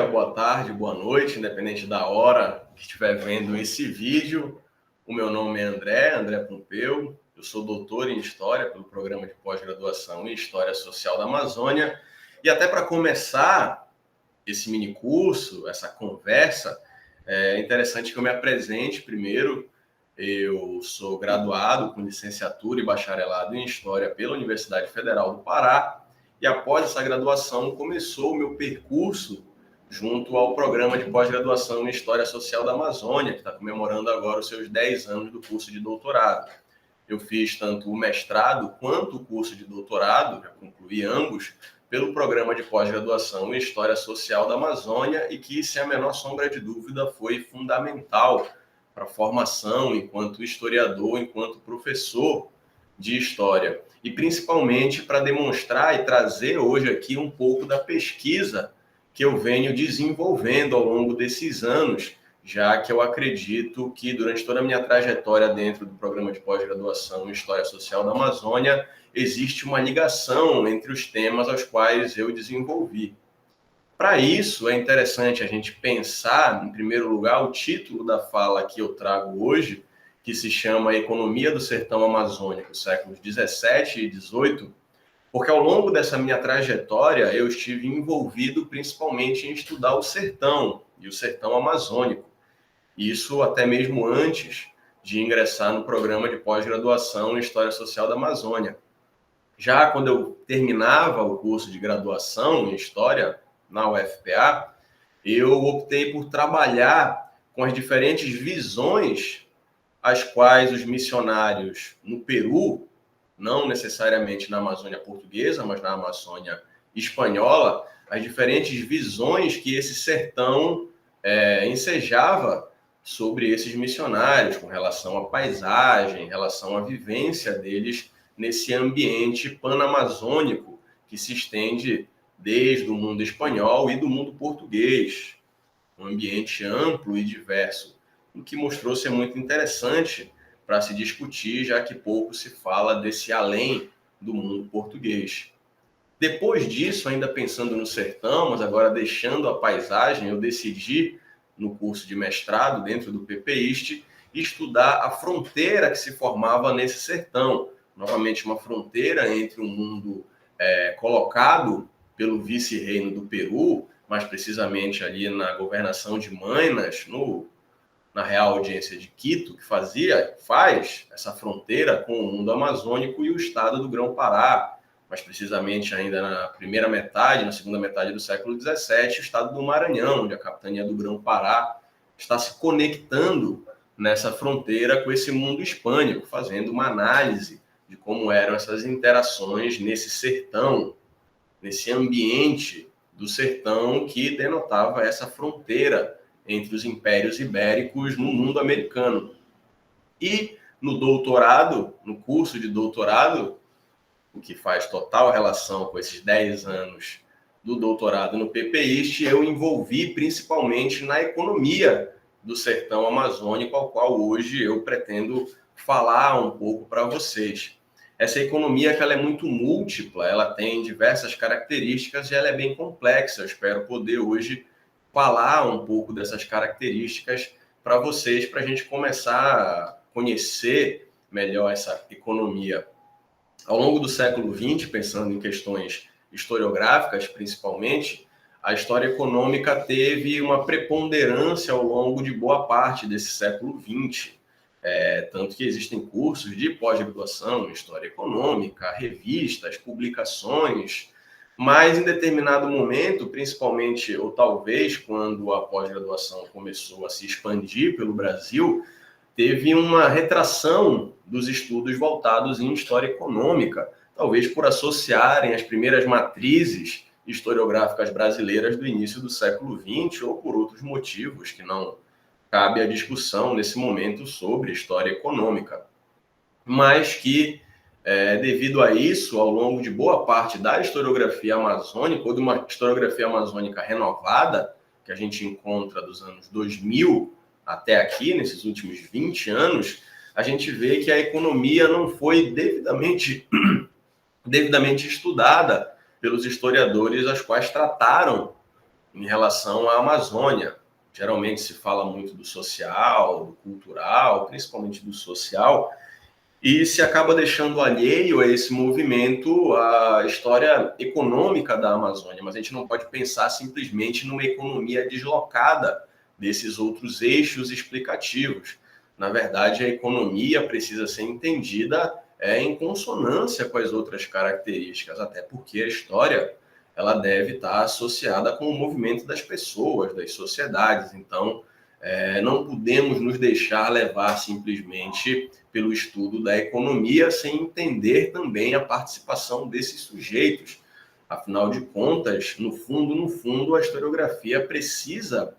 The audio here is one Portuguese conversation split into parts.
boa tarde, boa noite, independente da hora que estiver vendo esse vídeo. O meu nome é André Pompeu, eu sou doutor em História pelo programa de pós-graduação em História Social da Amazônia. E até para começar esse mini curso, essa conversa, é interessante que eu me apresente primeiro. Eu sou graduado com licenciatura e bacharelado em História pela Universidade Federal do Pará, e após essa graduação começou o meu percurso junto ao programa de pós-graduação em História Social da Amazônia, que está comemorando agora os seus 10 anos do curso de doutorado. Eu fiz tanto o mestrado quanto o curso de doutorado, já concluí ambos, pelo programa de pós-graduação em História Social da Amazônia, e que, sem a menor sombra de dúvida, foi fundamental para a formação enquanto historiador, enquanto professor de História, e principalmente para demonstrar e trazer hoje aqui um pouco da pesquisa que eu venho desenvolvendo ao longo desses anos, já que eu acredito que durante toda a minha trajetória dentro do programa de pós-graduação em História Social da Amazônia, existe uma ligação entre os temas aos quais eu desenvolvi. Para isso, é interessante a gente pensar, em primeiro lugar, o título da fala que eu trago hoje, que se chama Economia do Sertão Amazônico, séculos 17 e 18, porque ao longo dessa minha trajetória eu estive envolvido principalmente em estudar o sertão e o sertão amazônico. Isso até mesmo antes de ingressar no programa de pós-graduação em História Social da Amazônia. Já quando eu terminava o curso de graduação em História na UFPA, eu optei por trabalhar com as diferentes visões as quais os missionários no Peru, não necessariamente na Amazônia portuguesa, mas na Amazônia espanhola, as diferentes visões que esse sertão ensejava sobre esses missionários, com relação à paisagem, em relação à vivência deles nesse ambiente panamazônico que se estende desde o mundo espanhol e do mundo português, um ambiente amplo e diverso, o que mostrou ser muito interessante para se discutir, já que pouco se fala desse além do mundo português. Depois disso, ainda pensando no sertão, mas agora deixando a paisagem, eu decidi, no curso de mestrado dentro do PPIST, estudar a fronteira que se formava nesse sertão. Novamente, uma fronteira entre um mundo colocado pelo vice-reino do Peru, mais precisamente ali na governação de Maynas, na Real Audiência de Quito, que faz essa fronteira com o mundo amazônico, e o estado do Grão-Pará, mais precisamente ainda na segunda metade do século XVII, o estado do Maranhão, onde a capitania do Grão-Pará está se conectando nessa fronteira com esse mundo hispânico, fazendo uma análise de como eram essas interações nesse sertão, nesse ambiente do sertão que denotava essa fronteira entre os impérios ibéricos no mundo americano. E no doutorado, no curso de doutorado, o que faz total relação com esses 10 anos do doutorado no PPIST, eu envolvi principalmente na economia do sertão amazônico, ao qual hoje eu pretendo falar um pouco para vocês. Essa economia que ela é muito múltipla, ela tem diversas características e ela é bem complexa. Eu espero poder hoje falar um pouco dessas características para vocês, para a gente começar a conhecer melhor essa economia. Ao longo do século XX, pensando em questões historiográficas principalmente, a história econômica teve uma preponderância ao longo de boa parte desse século XX. Tanto que existem cursos de pós-graduação em História Econômica, revistas, publicações, mas em determinado momento, principalmente, ou talvez quando a pós-graduação começou a se expandir pelo Brasil, teve uma retração dos estudos voltados em História Econômica, talvez por associarem as primeiras matrizes historiográficas brasileiras do início do século XX, ou por outros motivos que não cabe a discussão nesse momento sobre História Econômica. Mas que, devido a isso, ao longo de boa parte da historiografia amazônica, ou de uma historiografia amazônica renovada, que a gente encontra dos anos 2000 até aqui, nesses últimos 20 anos, a gente vê que a economia não foi devidamente estudada pelos historiadores, as quais trataram em relação à Amazônia. Geralmente se fala muito do social, do cultural, principalmente do social, e se acaba deixando alheio a esse movimento a história econômica da Amazônia. Mas a gente não pode pensar simplesmente numa economia deslocada desses outros eixos explicativos. Na verdade, a economia precisa ser entendida em consonância com as outras características, até porque a história ela deve estar associada com o movimento das pessoas, das sociedades. Então, não podemos nos deixar levar simplesmente pelo estudo da economia sem entender também a participação desses sujeitos. Afinal de contas, no fundo, a historiografia precisa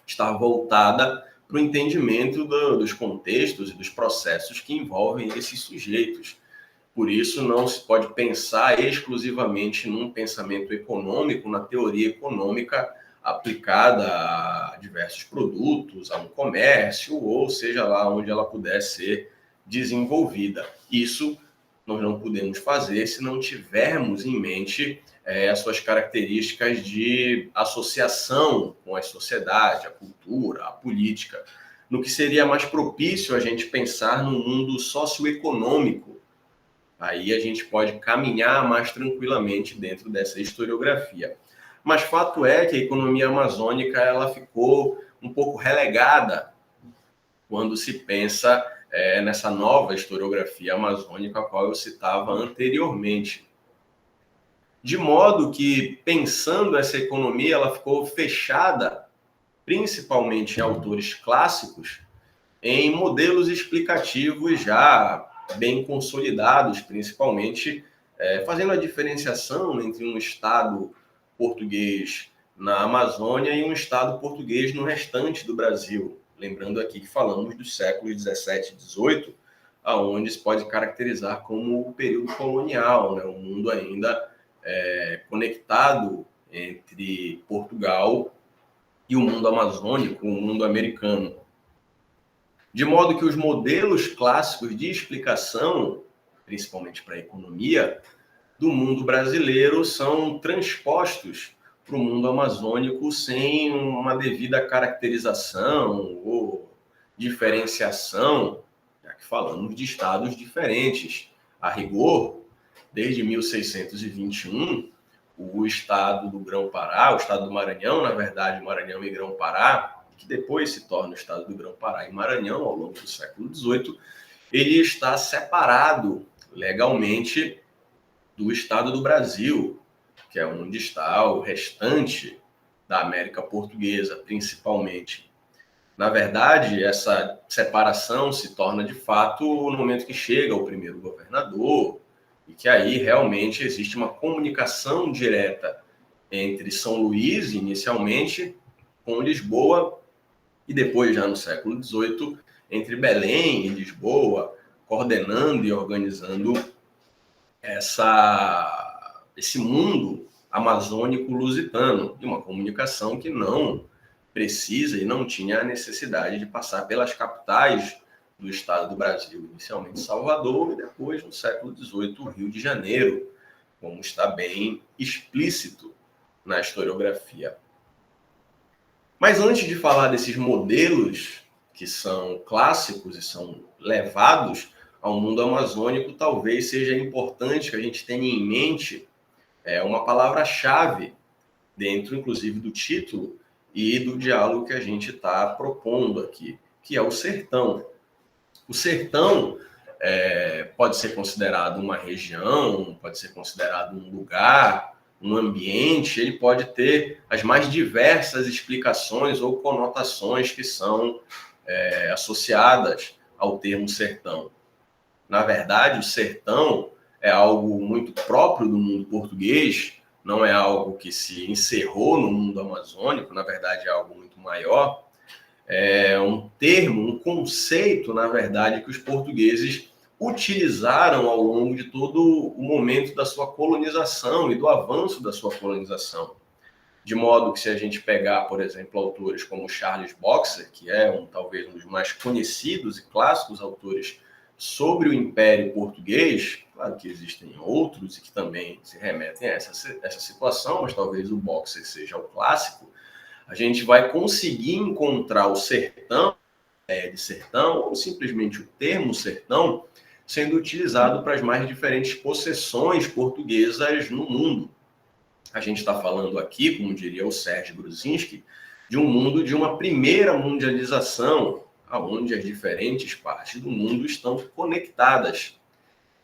estar voltada para o entendimento dos contextos e dos processos que envolvem esses sujeitos. Por isso, não se pode pensar exclusivamente num pensamento econômico, na teoria econômica aplicada a diversos produtos, a um comércio, ou seja lá onde ela puder ser desenvolvida. Isso nós não podemos fazer se não tivermos em mente as suas características de associação com a sociedade, a cultura, a política, no que seria mais propício a gente pensar no mundo socioeconômico. Aí a gente pode caminhar mais tranquilamente dentro dessa historiografia. Mas fato é que a economia amazônica ela ficou um pouco relegada quando se pensa nessa nova historiografia amazônica, a qual eu citava anteriormente. De modo que, pensando essa economia, ela ficou fechada, principalmente em autores clássicos, em modelos explicativos já bem consolidados, principalmente fazendo a diferenciação entre um Estado português na Amazônia e um Estado português no restante do Brasil. Lembrando aqui que falamos dos séculos 17 e 18, aonde se pode caracterizar como o período colonial, né? Um mundo ainda conectado entre Portugal e o mundo amazônico, o mundo americano. De modo que os modelos clássicos de explicação, principalmente para a economia, do mundo brasileiro são transpostos para o mundo amazônico sem uma devida caracterização ou diferenciação, já que falamos de estados diferentes. A rigor, desde 1621, o estado do Grão-Pará, o estado do Maranhão, na verdade, Maranhão e Grão-Pará, que depois se torna o estado do Grão-Pará e Maranhão ao longo do século XVIII, ele está separado legalmente do estado do Brasil, que é onde está o restante da América Portuguesa, principalmente. Na verdade, essa separação se torna de fato no momento que chega o primeiro governador, e que aí realmente existe uma comunicação direta entre São Luís, inicialmente, com Lisboa, e depois, já no século XVIII, entre Belém e Lisboa, coordenando e organizando esse mundo amazônico-lusitano, e uma comunicação que não precisa e não tinha a necessidade de passar pelas capitais do estado do Brasil, inicialmente Salvador e depois, no século XVIII, o Rio de Janeiro, como está bem explícito na historiografia. Mas antes de falar desses modelos que são clássicos e são levados ao mundo amazônico, talvez seja importante que a gente tenha em mente uma palavra-chave dentro, inclusive, do título e do diálogo que a gente está propondo aqui, que é o sertão. O sertão pode ser considerado uma região, pode ser considerado um lugar, um ambiente, ele pode ter as mais diversas explicações ou conotações que são associadas ao termo sertão. Na verdade, o sertão é algo muito próprio do mundo português, não é algo que se encerrou no mundo amazônico, na verdade é algo muito maior. É um termo, um conceito, na verdade, que os portugueses utilizaram ao longo de todo o momento da sua colonização e do avanço da sua colonização. De modo que, se a gente pegar, por exemplo, autores como Charles Boxer, que é talvez um dos mais conhecidos e clássicos autores sobre o Império Português, claro que existem outros e que também se remetem a essa situação, mas talvez o Boxer seja o clássico, a gente vai conseguir encontrar o sertão, de sertão, ou simplesmente o termo sertão, sendo utilizado para as mais diferentes possessões portuguesas no mundo. A gente está falando aqui, como diria o Sérgio Gruzinski, de um mundo de uma primeira mundialização, onde as diferentes partes do mundo estão conectadas.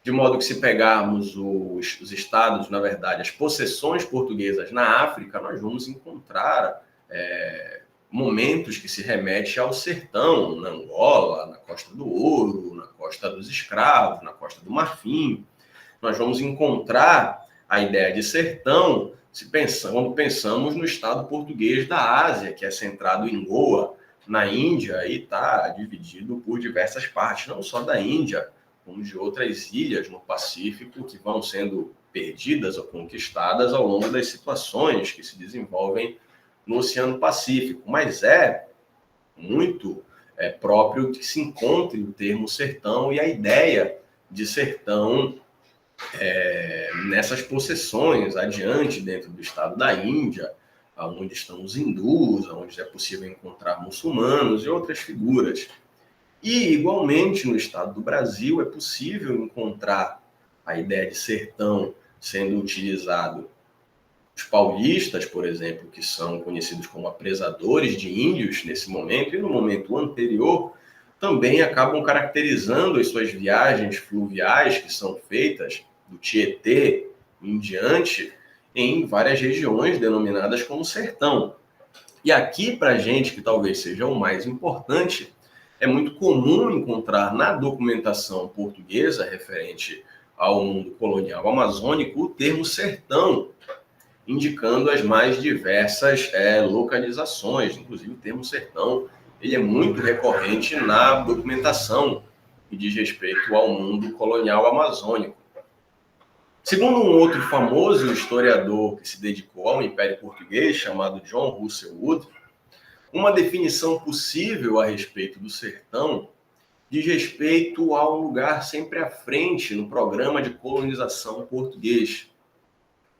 De modo que, se pegarmos os estados, na verdade, as possessões portuguesas na África, nós vamos encontrar momentos que se remetem ao sertão, na Angola, na Costa do Ouro, na Costa dos Escravos, na Costa do Marfim. Nós vamos encontrar a ideia de sertão quando pensamos no estado português da Ásia, que é centrado em Goa, na Índia, e está dividido por diversas partes, não só da Índia, como de outras ilhas no Pacífico que vão sendo perdidas ou conquistadas ao longo das situações que se desenvolvem no Oceano Pacífico. Mas é muito próprio que se encontre o termo sertão e a ideia de sertão nessas possessões adiante dentro do estado da Índia, onde estão os hindus, onde é possível encontrar muçulmanos e outras figuras. E, igualmente, no estado do Brasil, é possível encontrar a ideia de sertão sendo utilizado. Os paulistas, por exemplo, que são conhecidos como apresadores de índios nesse momento e no momento anterior, também acabam caracterizando as suas viagens fluviais que são feitas do Tietê em diante em várias regiões denominadas como sertão. E aqui, para a gente, que talvez seja o mais importante, é muito comum encontrar na documentação portuguesa referente ao mundo colonial amazônico o termo sertão, indicando as mais diversas localizações. Inclusive, o termo sertão ele é muito recorrente na documentação que diz respeito ao mundo colonial amazônico. Segundo um outro famoso historiador que se dedicou ao Império Português, chamado John Russell Wood, uma definição possível a respeito do sertão diz respeito a um lugar sempre à frente no programa de colonização português.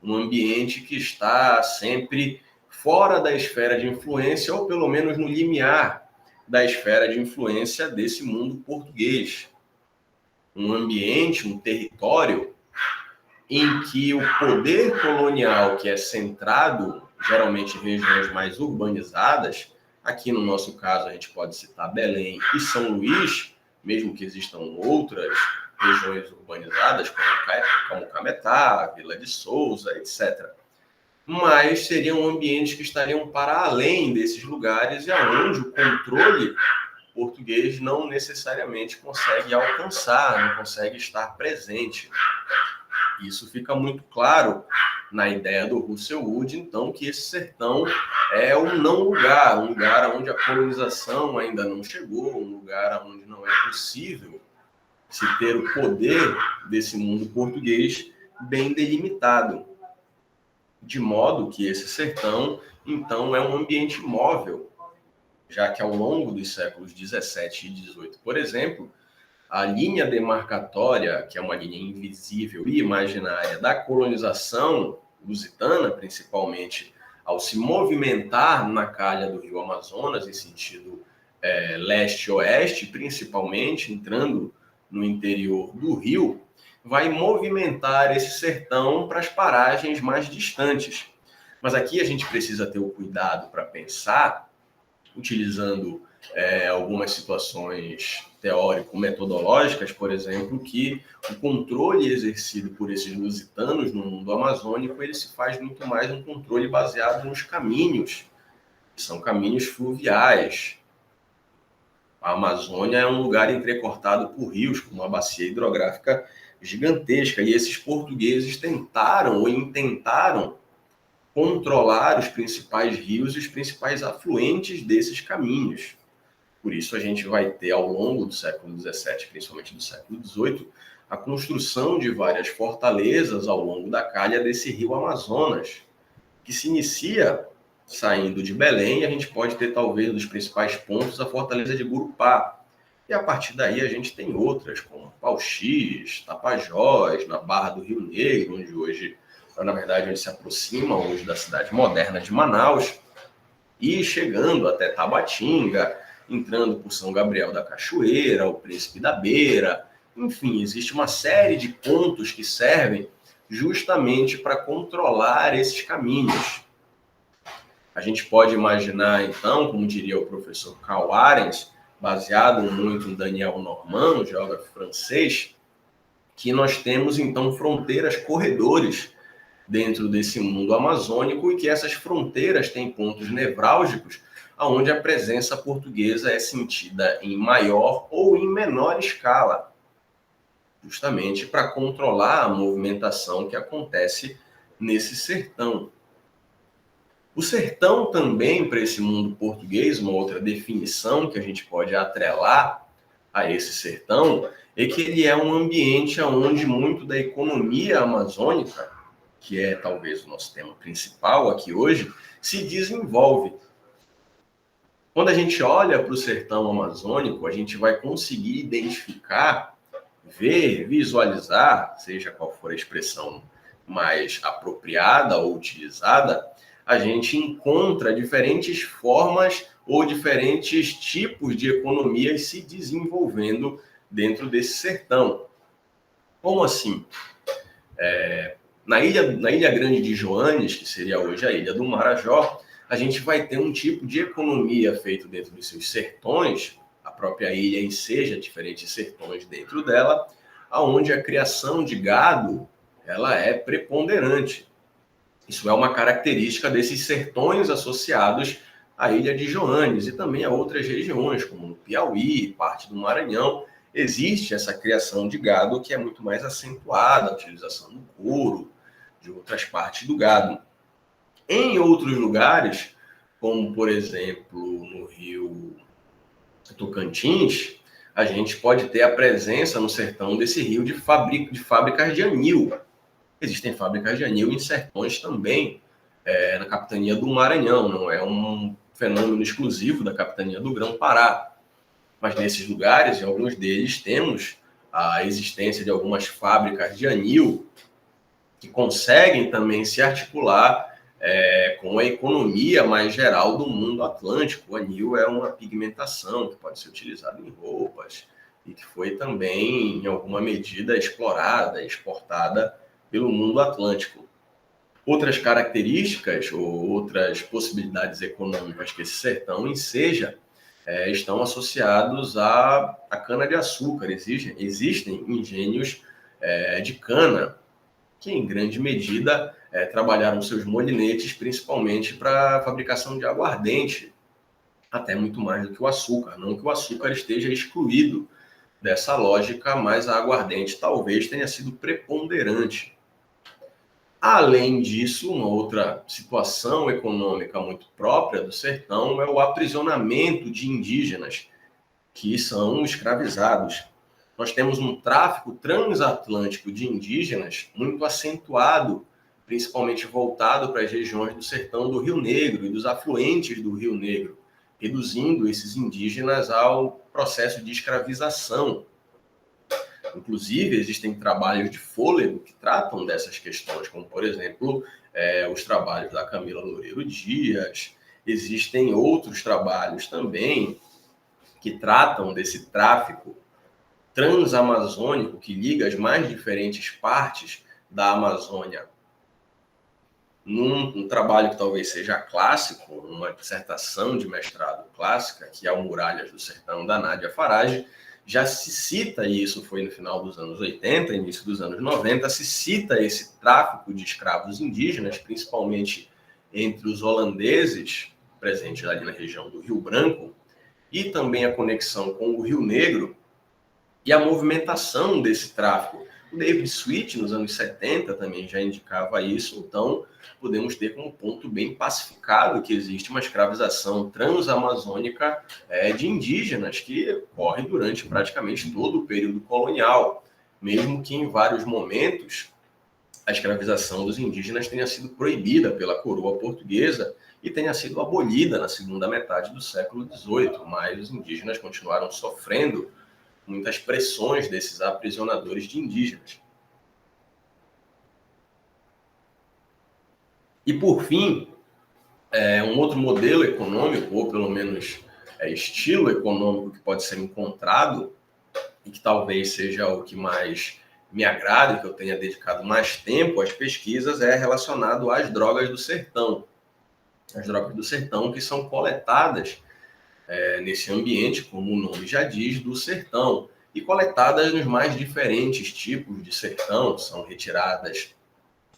Um ambiente que está sempre fora da esfera de influência, ou pelo menos no limiar da esfera de influência desse mundo português. Um ambiente, um território em que o poder colonial, que é centrado geralmente em regiões mais urbanizadas, aqui no nosso caso a gente pode citar Belém e São Luís, mesmo que existam outras regiões urbanizadas, como Cametá, Vila de Souza, etc. Mas seriam ambientes que estariam para além desses lugares e aonde o controle português não necessariamente consegue alcançar, não consegue estar presente. Isso fica muito claro na ideia do Russell Wood, então, que esse sertão é um não lugar, um lugar onde a colonização ainda não chegou, um lugar onde não é possível se ter o poder desse mundo português bem delimitado. De modo que esse sertão, então, é um ambiente móvel, já que ao longo dos séculos 17 e 18, por exemplo, a linha demarcatória, que é uma linha invisível e imaginária da colonização lusitana, principalmente ao se movimentar na calha do rio Amazonas, em sentido leste-oeste, principalmente entrando no interior do rio, vai movimentar esse sertão para as paragens mais distantes. Mas aqui a gente precisa ter o cuidado para pensar, utilizando algumas situações teórico-metodológicas, por exemplo, que o controle exercido por esses lusitanos no mundo amazônico, ele se faz muito mais um controle baseado nos caminhos, que são caminhos fluviais. A Amazônia é um lugar entrecortado por rios, com uma bacia hidrográfica gigantesca, e esses portugueses tentaram ou intentaram controlar os principais rios e os principais afluentes desses caminhos. Por isso a gente vai ter, ao longo do século XVII, principalmente do século XVIII, a construção de várias fortalezas ao longo da calha desse rio Amazonas, que se inicia saindo de Belém, e a gente pode ter, talvez, um dos principais pontos, a fortaleza de Gurupá, E a partir daí a gente tem outras, como Pauxis, Tapajós, na Barra do Rio Negro, onde hoje, na verdade, onde se aproxima hoje da cidade moderna de Manaus, e chegando até Tabatinga, entrando por São Gabriel da Cachoeira, o Príncipe da Beira. Enfim, existe uma série de pontos que servem justamente para controlar esses caminhos. A gente pode imaginar, então, como diria o professor Karl Arens, baseado muito em Daniel Normand, geógrafo francês, que nós temos, então, fronteiras, corredores dentro desse mundo amazônico e que essas fronteiras têm pontos nevrálgicos onde a presença portuguesa é sentida em maior ou em menor escala, justamente para controlar a movimentação que acontece nesse sertão. O sertão também, para esse mundo português, uma outra definição que a gente pode atrelar a esse sertão, é que ele é um ambiente onde muito da economia amazônica, que é talvez o nosso tema principal aqui hoje, se desenvolve. Quando a gente olha para o sertão amazônico, a gente vai conseguir identificar, ver, visualizar, seja qual for a expressão mais apropriada ou utilizada, a gente encontra diferentes formas ou diferentes tipos de economias se desenvolvendo dentro desse sertão. Como assim? Na Ilha Grande de Joanes, que seria hoje a Ilha do Marajó, a gente vai ter um tipo de economia feito dentro dos seus sertões, a própria ilha enseja diferentes sertões dentro dela, onde a criação de gado ela é preponderante. Isso é uma característica desses sertões associados à Ilha de Joanes e também a outras regiões, como no Piauí, parte do Maranhão. Existe essa criação de gado que é muito mais acentuada, a utilização do couro, de outras partes do gado. Em outros lugares, como por exemplo no Rio Tocantins, a gente pode ter a presença no sertão desse rio de fábricas de anil. Existem fábricas de anil em sertões também, na capitania do Maranhão, não é um fenômeno exclusivo da capitania do Grão-Pará. Mas nesses lugares, em alguns deles, temos a existência de algumas fábricas de anil que conseguem também se articular com a economia mais geral do mundo atlântico. O anil é uma pigmentação que pode ser utilizada em roupas e que foi também, em alguma medida, explorada, exportada pelo mundo atlântico. Outras características ou outras possibilidades econômicas que esse sertão enseja estão associados à cana-de-açúcar. Existem engenhos de cana que, em grande medida, trabalharam seus molinetes principalmente para a fabricação de aguardente, até muito mais do que o açúcar. Não que o açúcar esteja excluído dessa lógica, mas a aguardente talvez tenha sido preponderante. Além disso, uma outra situação econômica muito própria do sertão é o aprisionamento de indígenas que são escravizados. Nós temos um tráfico transatlântico de indígenas muito acentuado, principalmente voltado para as regiões do sertão do Rio Negro e dos afluentes do Rio Negro, reduzindo esses indígenas ao processo de escravização. Inclusive, existem trabalhos de fôlego que tratam dessas questões, como, por exemplo, os trabalhos da Camila Loureiro Dias. Existem outros trabalhos também que tratam desse tráfico transamazônico que liga as mais diferentes partes da Amazônia. Num trabalho que talvez seja clássico, uma dissertação de mestrado clássica, que é o Muralhas do Sertão, da Nádia Farage, já se cita, e isso foi no final dos anos 80, início dos anos 90, se cita esse tráfico de escravos indígenas, principalmente entre os holandeses, presentes ali na região do Rio Branco, e também a conexão com o Rio Negro e a movimentação desse tráfico. O David Sweet, nos anos 70, também já indicava isso, então podemos ter como ponto bem pacificado que existe uma escravização transamazônica de indígenas que ocorre durante praticamente todo o período colonial, mesmo que em vários momentos a escravização dos indígenas tenha sido proibida pela coroa portuguesa e tenha sido abolida na segunda metade do século XVIII, mas os indígenas continuaram sofrendo muitas pressões desses aprisionadores de indígenas. E, por fim, um outro modelo econômico, ou pelo menos estilo econômico que pode ser encontrado, e que talvez seja o que mais me agrada, que eu tenha dedicado mais tempo às pesquisas, é relacionado às drogas do sertão. As drogas do sertão que são coletadas nesse ambiente, como o nome já diz, do sertão, e coletadas nos mais diferentes tipos de sertão, são retiradas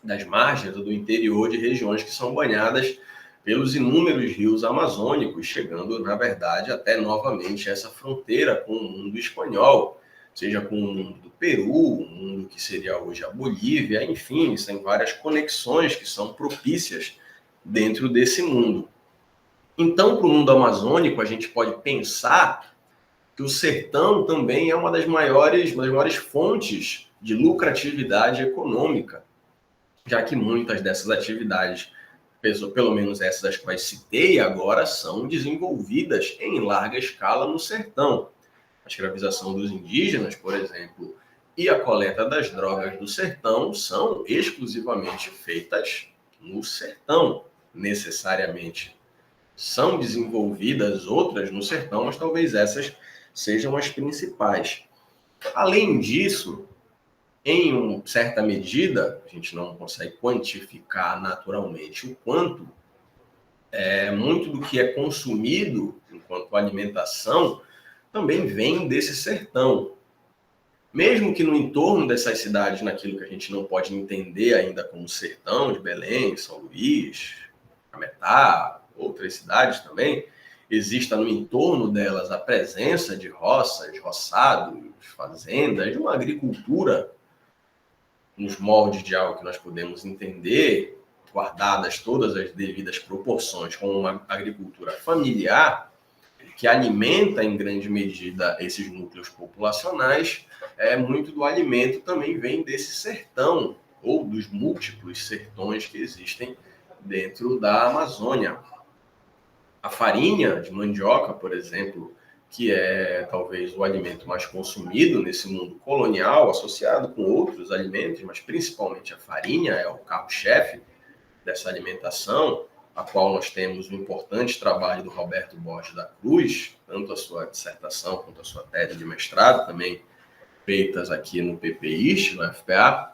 das margens ou do interior de regiões que são banhadas pelos inúmeros rios amazônicos, chegando, na verdade, até novamente essa fronteira com o mundo espanhol, seja com o mundo do Peru, o mundo que seria hoje a Bolívia, enfim, tem várias conexões que são propícias dentro desse mundo. Então, para o mundo amazônico, a gente pode pensar que o sertão também é uma das maiores fontes de lucratividade econômica, já que muitas dessas atividades, pelo menos essas das quais citei agora, são desenvolvidas em larga escala no sertão. A escravização dos indígenas, por exemplo, e a coleta das drogas do sertão são exclusivamente feitas no sertão, necessariamente. São desenvolvidas outras no sertão, mas talvez essas sejam as principais. Além disso, em certa medida, a gente não consegue quantificar naturalmente o quanto, muito do que é consumido enquanto alimentação também vem desse sertão. Mesmo que no entorno dessas cidades, naquilo que a gente não pode entender ainda como sertão, de Belém, São Luís, Cametá, outras cidades também, exista no entorno delas a presença de roças, roçados, fazendas, de uma agricultura nos moldes de algo que nós podemos entender, guardadas todas as devidas proporções, com uma agricultura familiar, que alimenta em grande medida esses núcleos populacionais, muito do alimento também vem desse sertão, ou dos múltiplos sertões que existem dentro da Amazônia. A farinha de mandioca, por exemplo, que é talvez o alimento mais consumido nesse mundo colonial, associado com outros alimentos, mas principalmente a farinha é o carro-chefe dessa alimentação, a qual nós temos um importante trabalho do Roberto Borges da Cruz, tanto a sua dissertação quanto a sua tese de mestrado, também feitas aqui no PPIST, no FPA,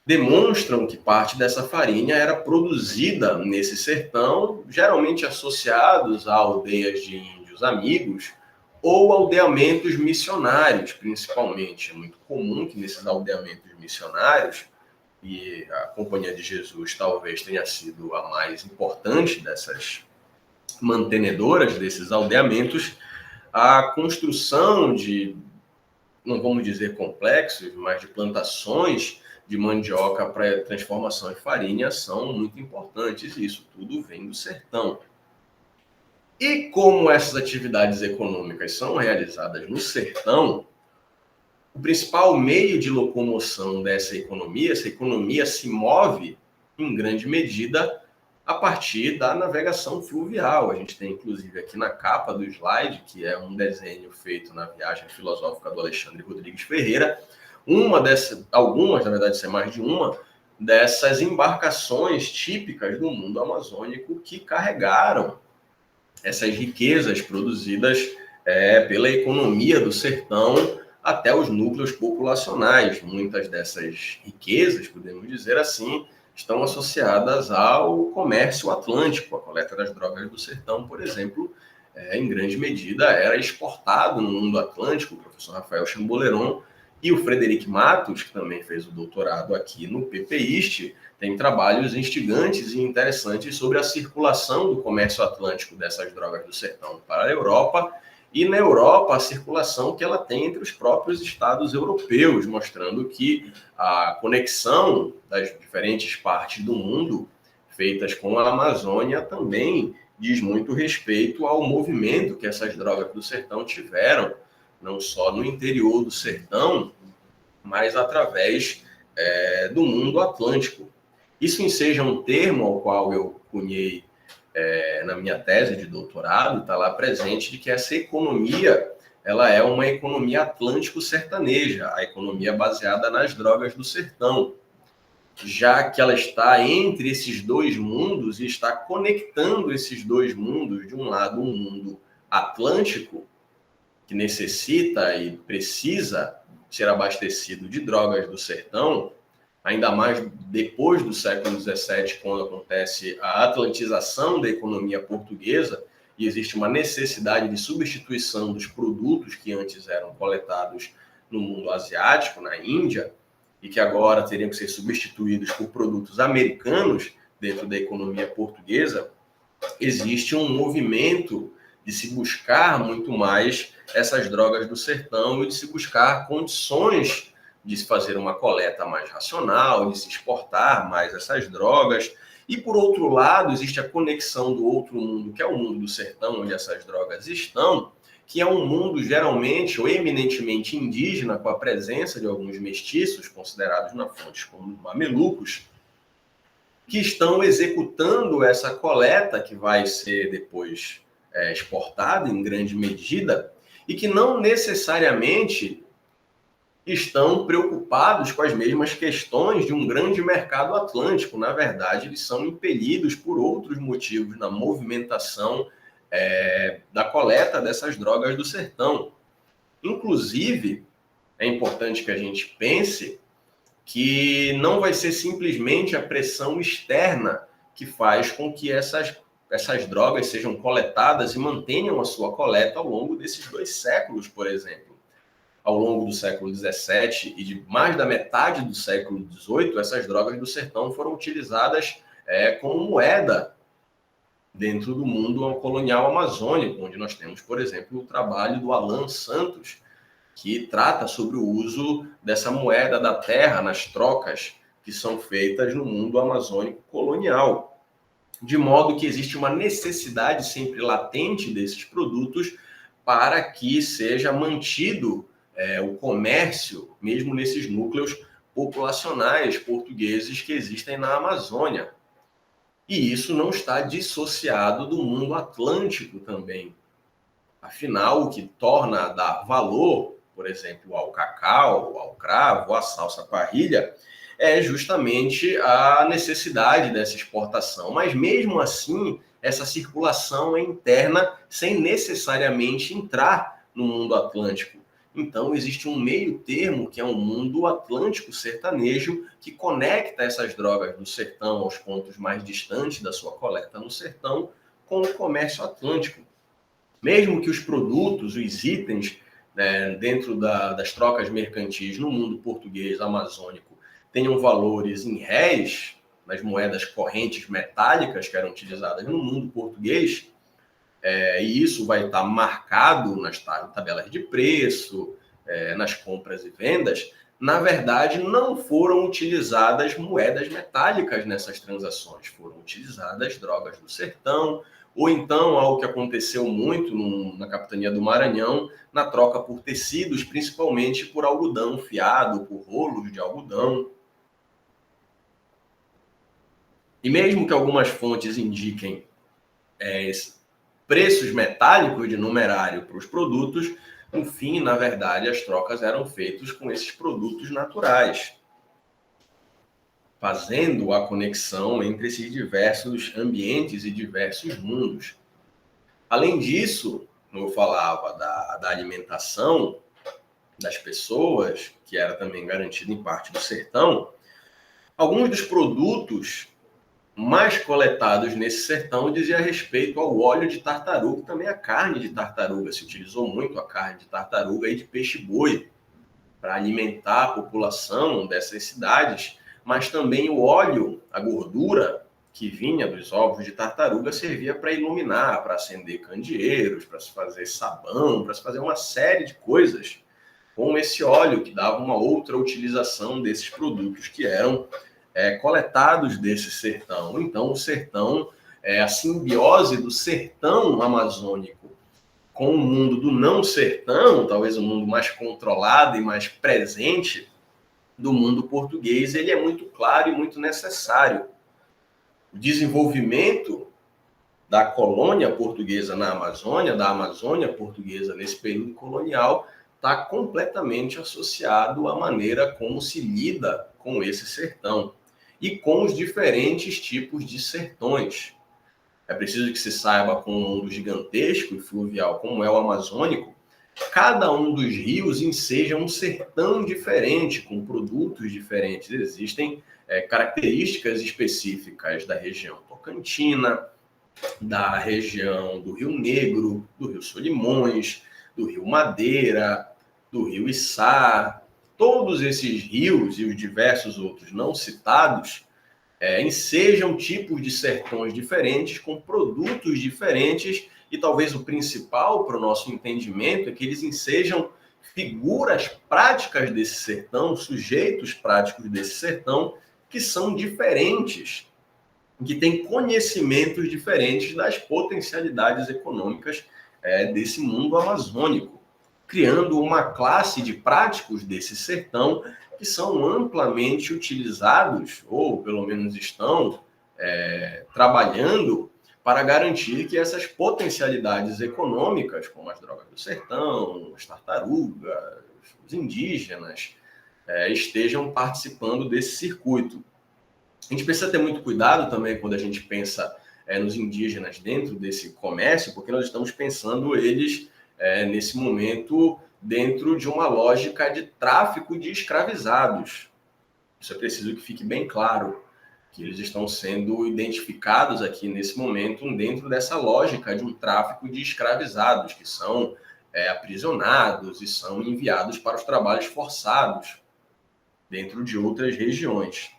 demonstram que parte dessa farinha era produzida nesse sertão, geralmente associados a aldeias de índios amigos ou aldeamentos missionários, principalmente. É muito comum que nesses aldeamentos missionários, e a Companhia de Jesus talvez tenha sido a mais importante dessas mantenedoras desses aldeamentos, a construção de, não vamos dizer complexos, mas de plantações de mandioca para transformação em farinha são muito importantes. Isso tudo vem do sertão. E como essas atividades econômicas são realizadas no sertão, o principal meio de locomoção essa economia se move em grande medida a partir da navegação fluvial. A gente tem, inclusive, aqui na capa do slide, que é um desenho feito na viagem filosófica do Alexandre Rodrigues Ferreira, algumas, na verdade, isso é mais de uma, dessas embarcações típicas do mundo amazônico que carregaram essas riquezas produzidas pela economia do sertão até os núcleos populacionais. Muitas dessas riquezas, podemos dizer assim, estão associadas ao comércio atlântico. A coleta das drogas do sertão, por exemplo, em grande medida era exportado no mundo atlântico. O professor Rafael Chamboleron e o Frederic Matos, que também fez o doutorado aqui no PPIST, tem trabalhos instigantes e interessantes sobre a circulação do comércio atlântico dessas drogas do sertão para a Europa, e na Europa a circulação que ela tem entre os próprios estados europeus, mostrando que a conexão das diferentes partes do mundo feitas com a Amazônia também diz muito respeito ao movimento que essas drogas do sertão tiveram, não só no interior do sertão, mas através do mundo atlântico. Isso enseja um termo ao qual eu cunhei na minha tese de doutorado, está lá presente, de que essa economia ela é uma economia atlântico-sertaneja, a economia baseada nas drogas do sertão, já que ela está entre esses dois mundos e está conectando esses dois mundos. De um lado, um mundo atlântico, que necessita e precisa ser abastecido de drogas do sertão, ainda mais depois do século XVII, quando acontece a atlantização da economia portuguesa e existe uma necessidade de substituição dos produtos que antes eram coletados no mundo asiático, na Índia, e que agora teriam que ser substituídos por produtos americanos dentro da economia portuguesa. Existe um movimento de se buscar muito mais essas drogas do sertão e de se buscar condições de se fazer uma coleta mais racional, de se exportar mais essas drogas. E, por outro lado, existe a conexão do outro mundo, que é o mundo do sertão, onde essas drogas estão, que é um mundo geralmente ou eminentemente indígena, com a presença de alguns mestiços, considerados na fonte como mamelucos, que estão executando essa coleta, que vai ser depois exportada em grande medida, e que não necessariamente estão preocupados com as mesmas questões de um grande mercado atlântico. Na verdade, eles são impelidos por outros motivos na movimentação da coleta dessas drogas do sertão. Inclusive, é importante que a gente pense que não vai ser simplesmente a pressão externa que faz com que essas drogas sejam coletadas e mantenham a sua coleta ao longo desses 2 séculos, por exemplo. Ao longo do século XVII e de mais da metade do século XVIII, essas drogas do sertão foram utilizadas como moeda dentro do mundo colonial amazônico, onde nós temos, por exemplo, o trabalho do Alan Santos, que trata sobre o uso dessa moeda da terra nas trocas que são feitas no mundo amazônico colonial. De modo que existe uma necessidade sempre latente desses produtos para que seja mantido o comércio, mesmo nesses núcleos populacionais portugueses que existem na Amazônia. E isso não está dissociado do mundo atlântico também. Afinal, o que torna a dar valor, por exemplo, ao cacau, ao cravo, à salsa parrilha, é justamente a necessidade dessa exportação. Mas mesmo assim, essa circulação é interna sem necessariamente entrar no mundo atlântico. Então, existe um meio termo, que é um mundo atlântico sertanejo, que conecta essas drogas do sertão aos pontos mais distantes da sua coleta no sertão com o comércio atlântico. Mesmo que os produtos, os itens, dentro das trocas mercantis no mundo português amazônico tenham valores em réis, nas moedas correntes metálicas que eram utilizadas no mundo português, e isso vai estar marcado nas tabelas de preço, nas compras e vendas, na verdade não foram utilizadas moedas metálicas nessas transações, foram utilizadas drogas do sertão, ou então algo que aconteceu muito na capitania do Maranhão, na troca por tecidos, principalmente por algodão fiado, por rolos de algodão. E mesmo que algumas fontes indiquem preços metálicos de numerário para os produtos, no fim, na verdade, as trocas eram feitas com esses produtos naturais, fazendo a conexão entre esses diversos ambientes e diversos mundos. Além disso, como eu falava da alimentação das pessoas, que era também garantida em parte do sertão, alguns dos produtos mais coletados nesse sertão dizia respeito ao óleo de tartaruga e também a carne de tartaruga. Se utilizou muito a carne de tartaruga e de peixe-boi para alimentar a população dessas cidades, mas também o óleo, a gordura que vinha dos ovos de tartaruga servia para iluminar, para acender candeeiros, para se fazer sabão, para se fazer uma série de coisas com esse óleo, que dava uma outra utilização desses produtos que eram coletados desse sertão. Então, o sertão, a simbiose do sertão amazônico com o mundo do não sertão, talvez um mundo mais controlado e mais presente do mundo português, ele é muito claro e muito necessário. O desenvolvimento da colônia portuguesa na Amazônia, da Amazônia portuguesa nesse período colonial, está completamente associado à maneira como se lida com esse sertão e com os diferentes tipos de sertões. É preciso que se saiba, com um mundo gigantesco e fluvial como é o amazônico, cada um dos rios enseja um sertão diferente, com produtos diferentes. Existem características específicas da região tocantina, da região do Rio Negro, do Rio Solimões, do Rio Madeira, do Rio Içá. Todos esses rios e os diversos outros não citados ensejam tipos de sertões diferentes, com produtos diferentes, e talvez o principal para o nosso entendimento é que eles ensejam figuras práticas desse sertão, sujeitos práticos desse sertão, que são diferentes, que têm conhecimentos diferentes das potencialidades econômicas desse mundo amazônico, criando uma classe de práticos desse sertão que são amplamente utilizados, ou pelo menos estão trabalhando para garantir que essas potencialidades econômicas, como as drogas do sertão, as tartarugas, os indígenas, estejam participando desse circuito. A gente precisa ter muito cuidado também quando a gente pensa nos indígenas dentro desse comércio, porque nós estamos pensando eles, nesse momento, dentro de uma lógica de tráfico de escravizados. Isso é preciso que fique bem claro, que eles estão sendo identificados aqui nesse momento dentro dessa lógica de um tráfico de escravizados, que são aprisionados e são enviados para os trabalhos forçados dentro de outras regiões.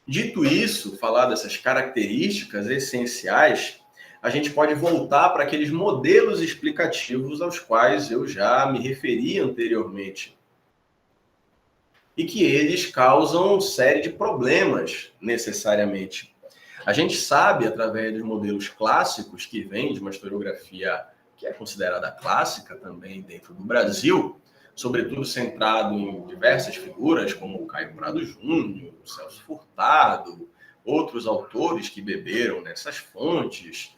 Dito isso, falar dessas características essenciais, a gente pode voltar para aqueles modelos explicativos aos quais eu já me referi anteriormente. E que eles causam série de problemas, necessariamente. A gente sabe, através dos modelos clássicos, que vêm de uma historiografia que é considerada clássica também dentro do Brasil, sobretudo centrado em diversas figuras, como o Caio Prado Júnior, o Celso Furtado, outros autores que beberam nessas fontes,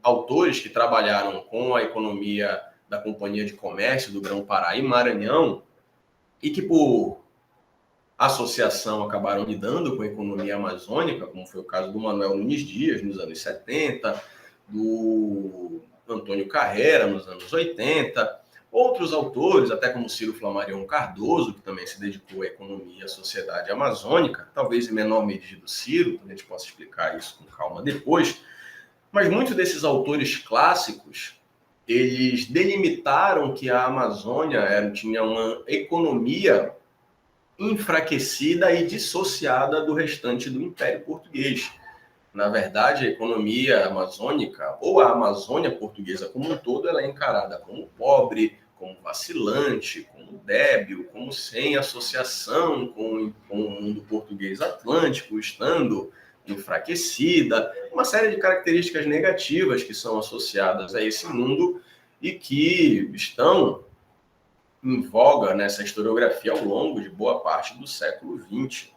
autores que trabalharam com a economia da Companhia de Comércio do Grão-Pará e Maranhão, e que, por associação, acabaram lidando com a economia amazônica, como foi o caso do Manuel Nunes Dias, nos anos 70, do Antônio Carrera, nos anos 80, outros autores, até como Ciro Flammarion Cardoso, que também se dedicou à economia e à sociedade amazônica, talvez em menor medida o Ciro, a gente possa explicar isso com calma depois, mas muitos desses autores clássicos, eles delimitaram que a Amazônia tinha uma economia enfraquecida e dissociada do restante do Império Português. Na verdade, a economia amazônica, ou a Amazônia portuguesa como um todo, ela é encarada como pobre, como vacilante, como débil, como sem associação com o mundo português atlântico, estando enfraquecida, uma série de características negativas que são associadas a esse mundo e que estão em voga nessa historiografia ao longo de boa parte do século XX.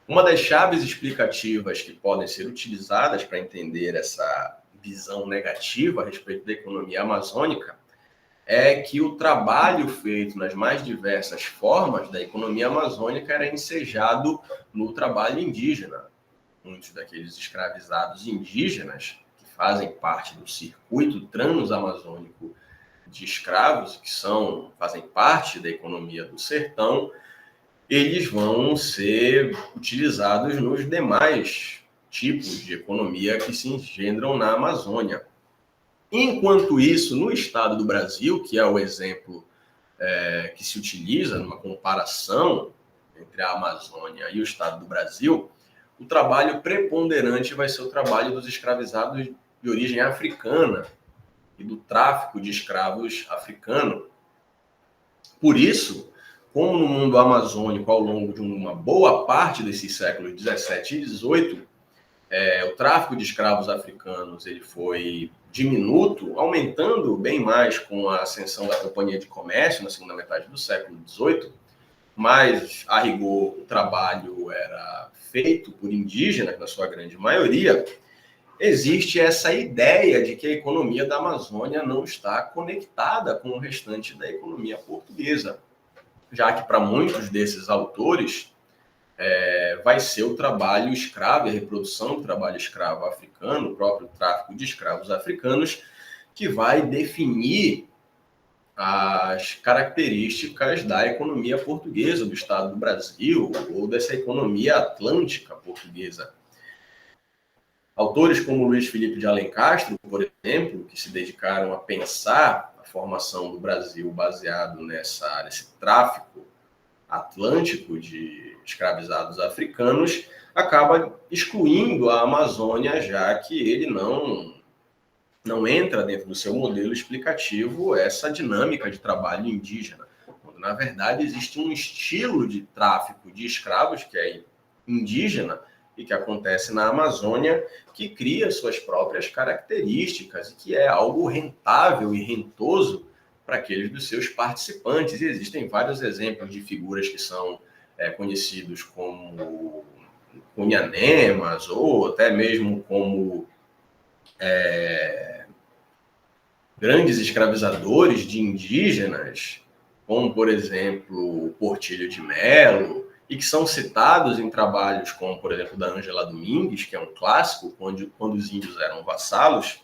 Uma das chaves explicativas que podem ser utilizadas para entender essa visão negativa a respeito da economia amazônica é que o trabalho feito nas mais diversas formas da economia amazônica era ensejado no trabalho indígena. Muitos daqueles escravizados indígenas que fazem parte do circuito transamazônico de escravos, que fazem parte da economia do sertão, eles vão ser utilizados nos demais tipos de economia que se engendram na Amazônia. Enquanto isso, no estado do Brasil, que é o exemplo que se utiliza numa comparação entre a Amazônia e o estado do Brasil, o trabalho preponderante vai ser o trabalho dos escravizados de origem africana e do tráfico de escravos africano. Por isso, como no mundo amazônico, ao longo de uma boa parte desses séculos 17 e 18, O tráfico de escravos africanos ele foi diminuto, aumentando bem mais com a ascensão da Companhia de Comércio na segunda metade do século XVIII, mas, a rigor, o trabalho era feito por indígenas, na sua grande maioria. Existe essa ideia de que a economia da Amazônia não está conectada com o restante da economia portuguesa, já que para muitos desses autores vai ser o trabalho escravo e a reprodução do trabalho escravo africano, o próprio tráfico de escravos africanos, que vai definir as características da economia portuguesa, do Estado do Brasil, ou dessa economia atlântica portuguesa. Autores como Luiz Felipe de Alencastre, por exemplo, que se dedicaram a pensar a formação do Brasil baseado nesse tráfico atlântico de escravizados africanos, acaba excluindo a Amazônia, já que ele não entra dentro do seu modelo explicativo essa dinâmica de trabalho indígena, quando, na verdade, existe um estilo de tráfico de escravos que é indígena e que acontece na Amazônia, que cria suas próprias características e que é algo rentável e rentoso para aqueles dos seus participantes. E existem vários exemplos de figuras que são conhecidos como cunhanemas ou até mesmo como grandes escravizadores de indígenas, como, por exemplo, o Portilho de Melo, e que são citados em trabalhos como, por exemplo, da Ângela Domingues, que é um clássico, quando os índios eram vassalos,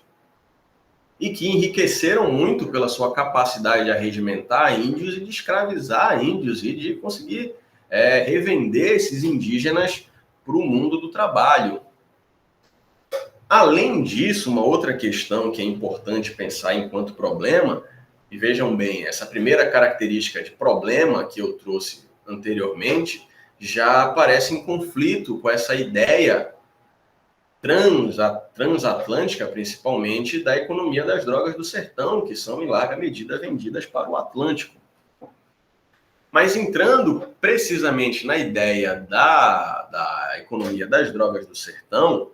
e que enriqueceram muito pela sua capacidade de arregimentar índios e de escravizar índios e de conseguir revender esses indígenas para o mundo do trabalho. Além disso, uma outra questão que é importante pensar enquanto problema, e vejam bem, essa primeira característica de problema que eu trouxe anteriormente já aparece em conflito com essa ideia transatlântica, principalmente, da economia das drogas do sertão, que são, em larga medida, vendidas para o Atlântico. Mas entrando precisamente na ideia da economia das drogas do sertão,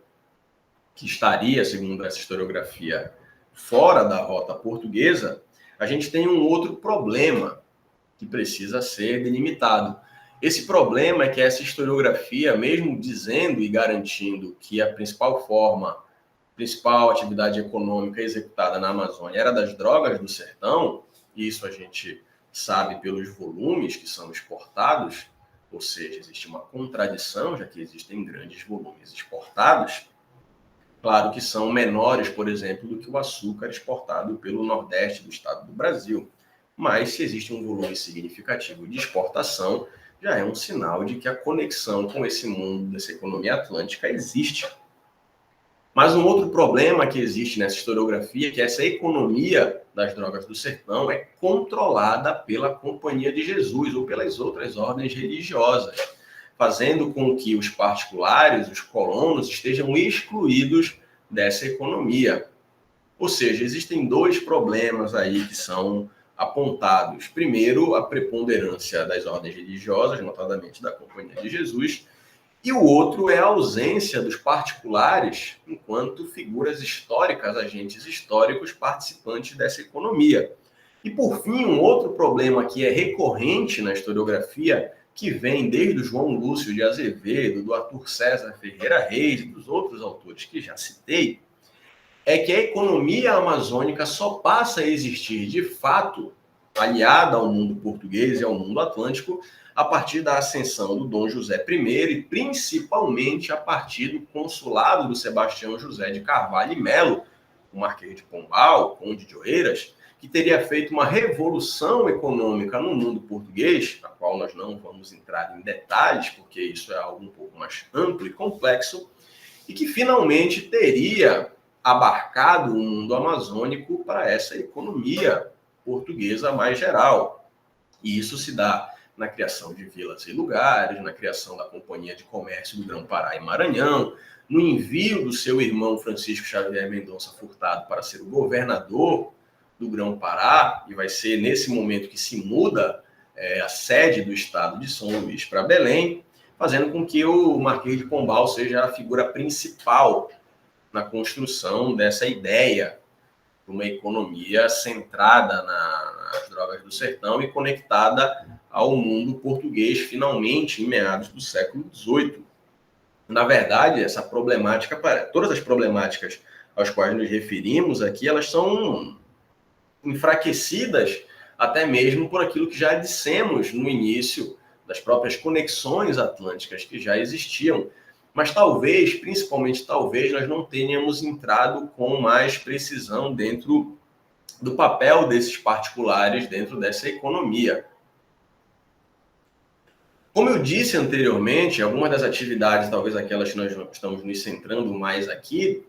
que estaria, segundo essa historiografia, fora da rota portuguesa, a gente tem um outro problema que precisa ser delimitado. Esse problema é que essa historiografia, mesmo dizendo e garantindo que a principal atividade econômica executada na Amazônia era das drogas do sertão, e isso a gente sabe pelos volumes que são exportados, ou seja, existe uma contradição, já que existem grandes volumes exportados. Claro que são menores, por exemplo, do que o açúcar exportado pelo Nordeste do estado do Brasil. Mas se existe um volume significativo de exportação, já é um sinal de que a conexão com esse mundo, dessa economia atlântica, existe. Mas um outro problema que existe nessa historiografia é que essa economia das drogas do sertão é controlada pela Companhia de Jesus ou pelas outras ordens religiosas, fazendo com que os particulares, os colonos, estejam excluídos dessa economia. Ou seja, existem dois problemas aí que são apontados. Primeiro, a preponderância das ordens religiosas, notadamente da Companhia de Jesus, e o outro é a ausência dos particulares enquanto figuras históricas, agentes históricos participantes dessa economia. E, por fim, um outro problema que é recorrente na historiografia, que vem desde o João Lúcio de Azevedo, do Arthur César Ferreira Reis e dos outros autores que já citei, é que a economia amazônica só passa a existir de fato, aliada ao mundo português e ao mundo atlântico, a partir da ascensão do Dom José I e principalmente a partir do consulado do Sebastião José de Carvalho e Melo, o Marquês de Pombal, Conde de Oeiras, que teria feito uma revolução econômica no mundo português, a qual nós não vamos entrar em detalhes, porque isso é algo um pouco mais amplo e complexo, e que finalmente teria abarcado o mundo amazônico para essa economia portuguesa mais geral. E isso se dá na criação de vilas e lugares, na criação da Companhia de Comércio do Grão-Pará e Maranhão, no envio do seu irmão Francisco Xavier Mendonça Furtado para ser o governador do Grão-Pará, e vai ser nesse momento que se muda a sede do estado de São Luís para Belém. fazendo com que o Marquês de Pombal seja a figura principal na construção dessa ideia de uma economia centrada nas drogas do sertão e conectada ao mundo português, finalmente, em meados do século XVIII. Na verdade, essa problemática, todas as problemáticas às quais nos referimos aqui, elas são enfraquecidas até mesmo por aquilo que já dissemos no início das próprias conexões atlânticas que já existiam. Mas talvez, principalmente talvez, nós não tenhamos entrado com mais precisão dentro do papel desses particulares dentro dessa economia. Como eu disse anteriormente, algumas das atividades, talvez aquelas que nós estamos nos centrando mais aqui,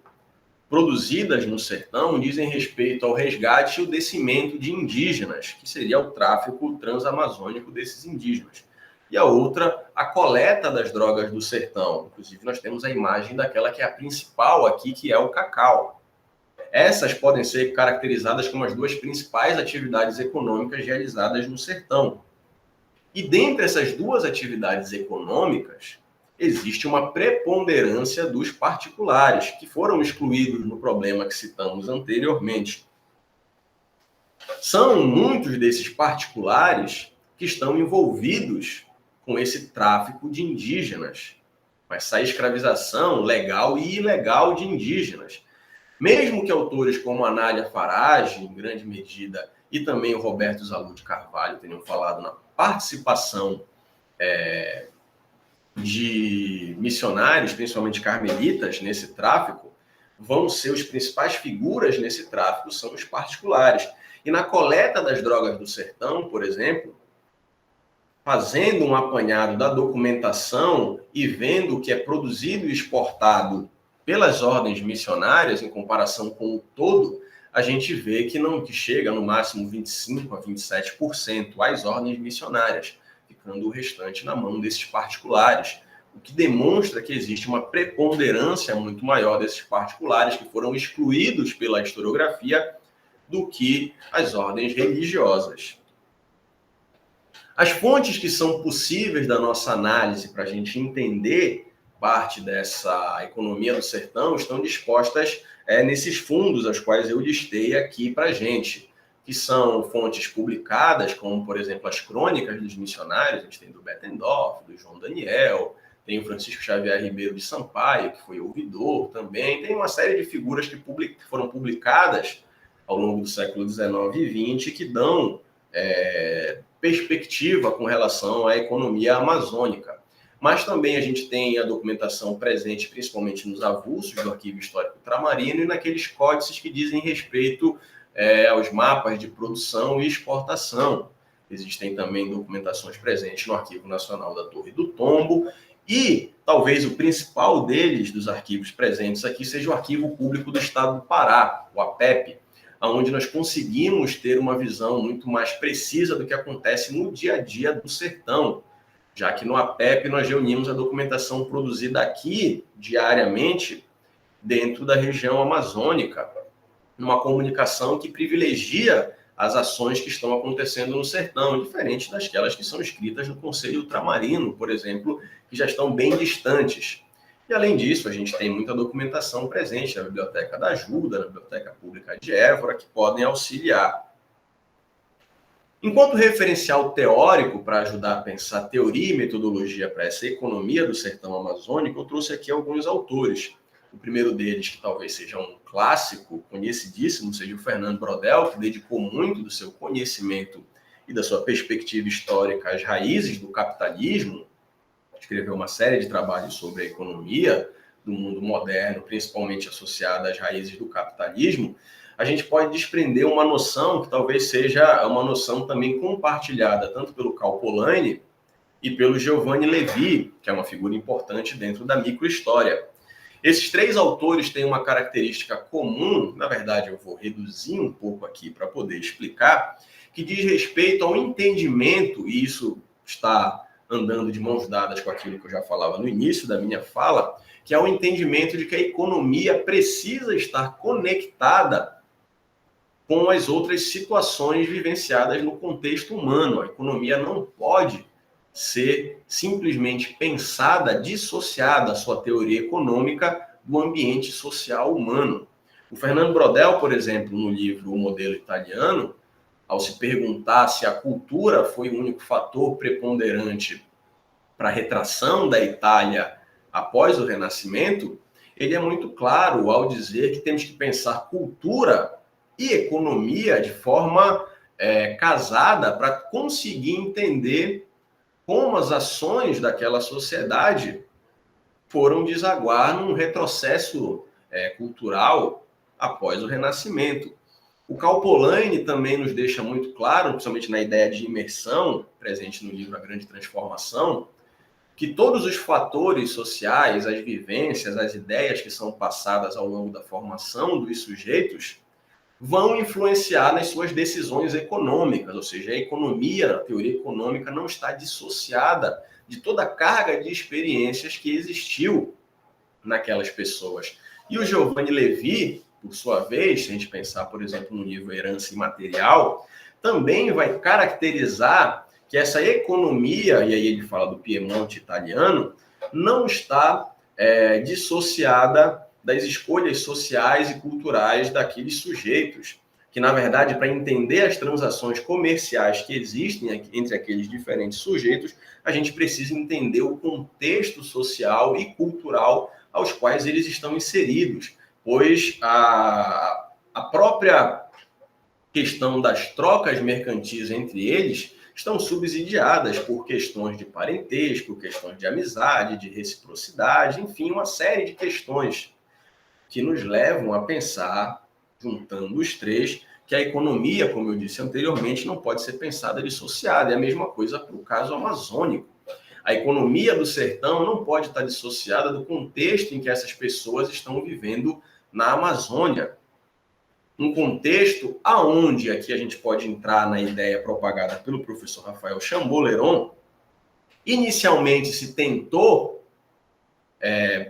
produzidas no sertão, dizem respeito ao resgate e o descimento de indígenas, que seria o tráfico transamazônico desses indígenas. E a outra, a coleta das drogas do sertão. Inclusive, nós temos a imagem daquela que é a principal aqui, que é o cacau. Essas podem ser caracterizadas como as duas principais atividades econômicas realizadas no sertão. E dentre essas duas atividades econômicas, existe uma preponderância dos particulares, que foram excluídos no problema que citamos anteriormente. São muitos desses particulares que estão envolvidos com esse tráfico de indígenas, com essa escravização legal e ilegal de indígenas. Mesmo que autores como Anália Farage, em grande medida, e também o Roberto Zalu de Carvalho tenham falado na participação de missionários, principalmente carmelitas, nesse tráfico, vão ser os principais figuras nesse tráfico, são os particulares. E na coleta das drogas do sertão, por exemplo, fazendo um apanhado da documentação e vendo o que é produzido e exportado pelas ordens missionárias, em comparação com o todo, a gente vê que chega no máximo 25% a 27% às ordens missionárias, ficando o restante na mão desses particulares, o que demonstra que existe uma preponderância muito maior desses particulares que foram excluídos pela historiografia do que as ordens religiosas. As fontes que são possíveis da nossa análise para a gente entender parte dessa economia do sertão estão dispostas nesses fundos, aos quais eu listei aqui para a gente, que são fontes publicadas, como, por exemplo, as crônicas dos missionários, a gente tem do Bettendorf, do João Daniel, tem o Francisco Xavier Ribeiro de Sampaio, que foi ouvidor também, tem uma série de figuras que foram publicadas ao longo do século XIX e XX que dão perspectiva com relação à economia amazônica. Mas também a gente tem a documentação presente, principalmente nos avulsos do Arquivo Histórico Ultramarino e naqueles códices que dizem respeito aos mapas de produção e exportação. Existem também documentações presentes no Arquivo Nacional da Torre do Tombo e talvez o principal deles, dos arquivos presentes aqui, seja o Arquivo Público do Estado do Pará, o APEP, onde nós conseguimos ter uma visão muito mais precisa do que acontece no dia a dia do sertão, já que no APEP nós reunimos a documentação produzida aqui diariamente dentro da região amazônica, numa comunicação que privilegia as ações que estão acontecendo no sertão, diferente daquelas que são escritas no Conselho Ultramarino, por exemplo, que já estão bem distantes. E, além disso, a gente tem muita documentação presente na Biblioteca da Ajuda, na Biblioteca Pública de Évora, que podem auxiliar. Enquanto referencial teórico para ajudar a pensar teoria e metodologia para essa economia do sertão amazônico, eu trouxe aqui alguns autores. O primeiro deles, que talvez seja um clássico, conhecidíssimo, seja o Fernando Brodel, que dedicou muito do seu conhecimento e da sua perspectiva histórica às raízes do capitalismo. Escreveu uma série de trabalhos sobre a economia do mundo moderno, principalmente associada às raízes do capitalismo. A gente pode desprender uma noção que talvez seja uma noção também compartilhada tanto pelo Karl Polanyi e pelo Giovanni Levi, que é uma figura importante dentro da microhistória. Esses três autores têm uma característica comum, na verdade eu vou reduzir um pouco aqui para poder explicar, que diz respeito ao entendimento, e isso está andando de mãos dadas com aquilo que eu já falava no início da minha fala, que é o entendimento de que a economia precisa estar conectada com as outras situações vivenciadas no contexto humano. A economia não pode ser simplesmente pensada, dissociada a sua teoria econômica do ambiente social humano. O Fernando Brodel, por exemplo, no livro O Modelo Italiano, ao se perguntar se a cultura foi o único fator preponderante para a retração da Itália após o Renascimento, ele é muito claro ao dizer que temos que pensar cultura e economia de forma casada para conseguir entender como as ações daquela sociedade foram desaguar num retrocesso cultural após o Renascimento. O Karl Polanyi também nos deixa muito claro, principalmente na ideia de imersão, presente no livro A Grande Transformação, que todos os fatores sociais, as vivências, as ideias que são passadas ao longo da formação dos sujeitos vão influenciar nas suas decisões econômicas, ou seja, a economia, a teoria econômica não está dissociada de toda a carga de experiências que existiu naquelas pessoas. E o Giovanni Levi, por sua vez, se a gente pensar, por exemplo, no livro Herança Imaterial, também vai caracterizar que essa economia, e aí ele fala do Piemonte italiano, não está dissociada das escolhas sociais e culturais daqueles sujeitos, que, na verdade, para entender as transações comerciais que existem entre aqueles diferentes sujeitos, a gente precisa entender o contexto social e cultural aos quais eles estão inseridos, pois a própria questão das trocas mercantis entre eles estão subsidiadas por questões de parentesco, questões de amizade, de reciprocidade, enfim, uma série de questões que nos levam a pensar, juntando os três, que a economia, como eu disse anteriormente, não pode ser pensada dissociada. É a mesma coisa para o caso amazônico. A economia do sertão não pode estar dissociada do contexto em que essas pessoas estão vivendo na Amazônia. Um contexto aonde, aqui a gente pode entrar na ideia propagada pelo professor Rafael Chamboleron, inicialmente se tentou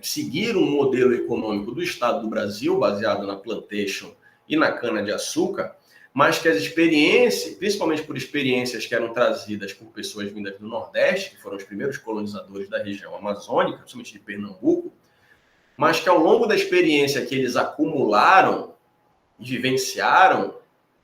seguir um modelo econômico do Estado do Brasil, baseado na plantation e na cana-de-açúcar, mas que as experiências, principalmente por experiências que eram trazidas por pessoas vindas do Nordeste, que foram os primeiros colonizadores da região amazônica, principalmente de Pernambuco, mas que ao longo da experiência que eles acumularam e vivenciaram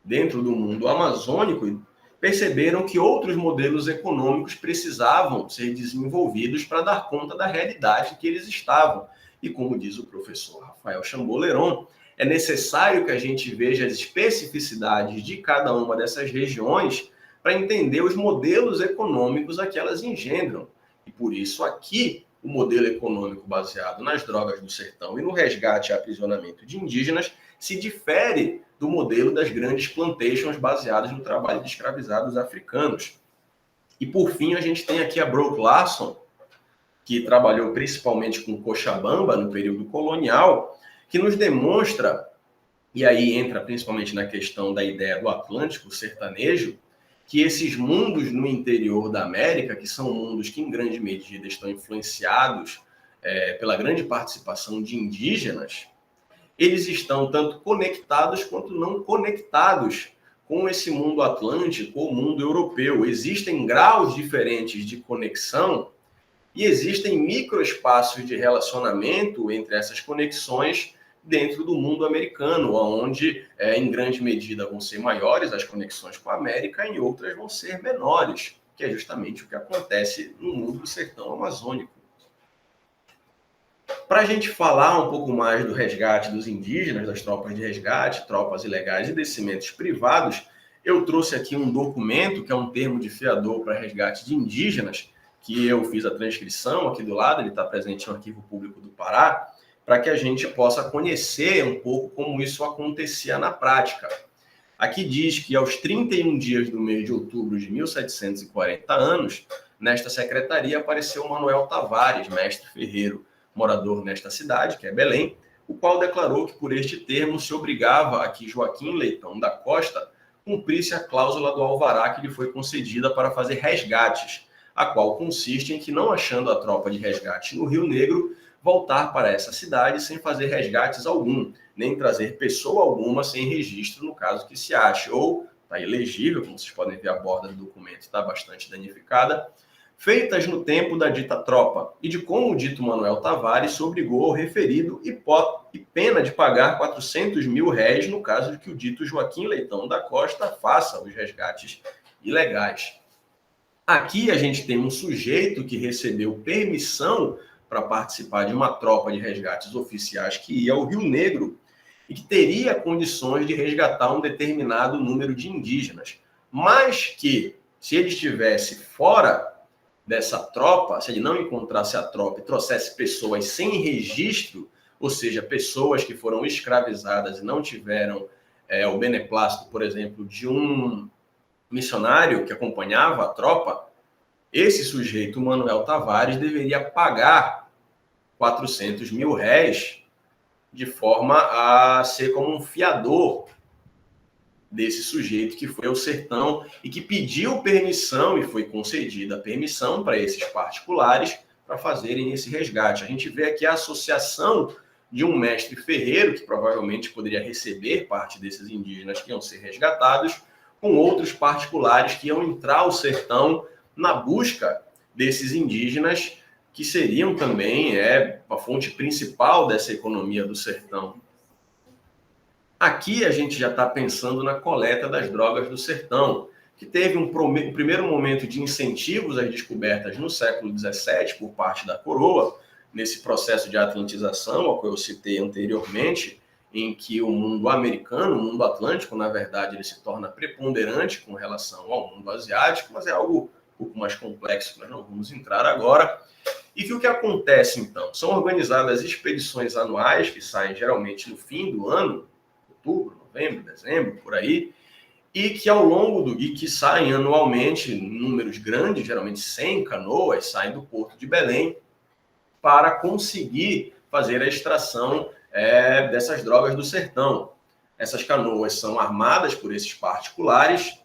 dentro do mundo amazônico, perceberam que outros modelos econômicos precisavam ser desenvolvidos para dar conta da realidade que eles estavam. E como diz o professor Rafael Chamboleron, é necessário que a gente veja as especificidades de cada uma dessas regiões para entender os modelos econômicos a que elas engendram. E por isso aqui, o modelo econômico baseado nas drogas do sertão e no resgate e aprisionamento de indígenas se difere do modelo das grandes plantations baseadas no trabalho de escravizados africanos. E, por fim, a gente tem aqui a Brock Larson, que trabalhou principalmente com Cochabamba no período colonial, que nos demonstra, e aí entra principalmente na questão da ideia do Atlântico sertanejo, que esses mundos no interior da América, que são mundos que em grande medida estão influenciados pela grande participação de indígenas, eles estão tanto conectados quanto não conectados com esse mundo atlântico ou mundo europeu. Existem graus diferentes de conexão e existem microespaços de relacionamento entre essas conexões dentro do mundo americano, onde, em grande medida, vão ser maiores as conexões com a América e em outras vão ser menores, que é justamente o que acontece no mundo do sertão amazônico. Para a gente falar um pouco mais do resgate dos indígenas, das tropas de resgate, tropas ilegais e descimentos privados, eu trouxe aqui um documento, que é um termo de fiador para resgate de indígenas, que eu fiz a transcrição aqui do lado, ele está presente no Arquivo Público do Pará, para que a gente possa conhecer um pouco como isso acontecia na prática. Aqui diz que aos 31 dias do mês de outubro de 1740 anos, nesta secretaria apareceu Manuel Tavares, mestre ferreiro, morador nesta cidade, que é Belém, o qual declarou que por este termo se obrigava a que Joaquim Leitão da Costa cumprisse a cláusula do alvará que lhe foi concedida para fazer resgates, a qual consiste em que, não achando a tropa de resgate no Rio Negro, voltar para essa cidade sem fazer resgates algum, nem trazer pessoa alguma sem registro no caso que se ache, ou está ilegível, como vocês podem ver, a borda do documento está bastante danificada, feitas no tempo da dita tropa, e de como o dito Manuel Tavares se obrigou ao referido e pena de pagar 400 mil réis no caso de que o dito Joaquim Leitão da Costa faça os resgates ilegais. Aqui a gente tem um sujeito que recebeu permissão para participar de uma tropa de resgates oficiais que ia ao Rio Negro e que teria condições de resgatar um determinado número de indígenas, mas que, se ele estivesse fora dessa tropa, se ele não encontrasse a tropa e trouxesse pessoas sem registro, ou seja, pessoas que foram escravizadas e não tiveram o beneplácito, por exemplo, de um missionário que acompanhava a tropa, esse sujeito, Manuel Tavares, deveria pagar 400 mil réis de forma a ser como um fiador desse sujeito que foi ao sertão e que pediu permissão, e foi concedida a permissão para esses particulares para fazerem esse resgate. A gente vê aqui a associação de um mestre ferreiro, que provavelmente poderia receber parte desses indígenas que iam ser resgatados, com outros particulares que iam entrar ao sertão na busca desses indígenas, que seriam também a fonte principal dessa economia do sertão. Aqui a gente já está pensando na coleta das drogas do sertão, que teve um primeiro momento de incentivos às descobertas no século XVII por parte da coroa, nesse processo de atlantização, ao que eu citei anteriormente, em que o mundo americano, o mundo atlântico, na verdade, ele se torna preponderante com relação ao mundo asiático, mas é algo um pouco mais complexo que nós não vamos entrar agora. E que o que acontece, então? São organizadas expedições anuais, que saem geralmente no fim do ano, outubro, novembro, dezembro, por aí, e que ao longo e que saem anualmente em números grandes, geralmente 100 canoas, saem do Porto de Belém para conseguir fazer a extração dessas drogas do sertão. Essas canoas são armadas por esses particulares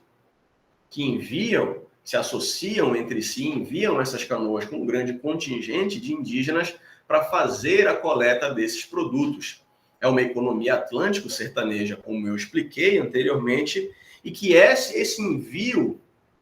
que enviam, se associam entre si, enviam essas canoas com um grande contingente de indígenas para fazer a coleta desses produtos. É uma economia atlântico-sertaneja, como eu expliquei anteriormente, e que esse envio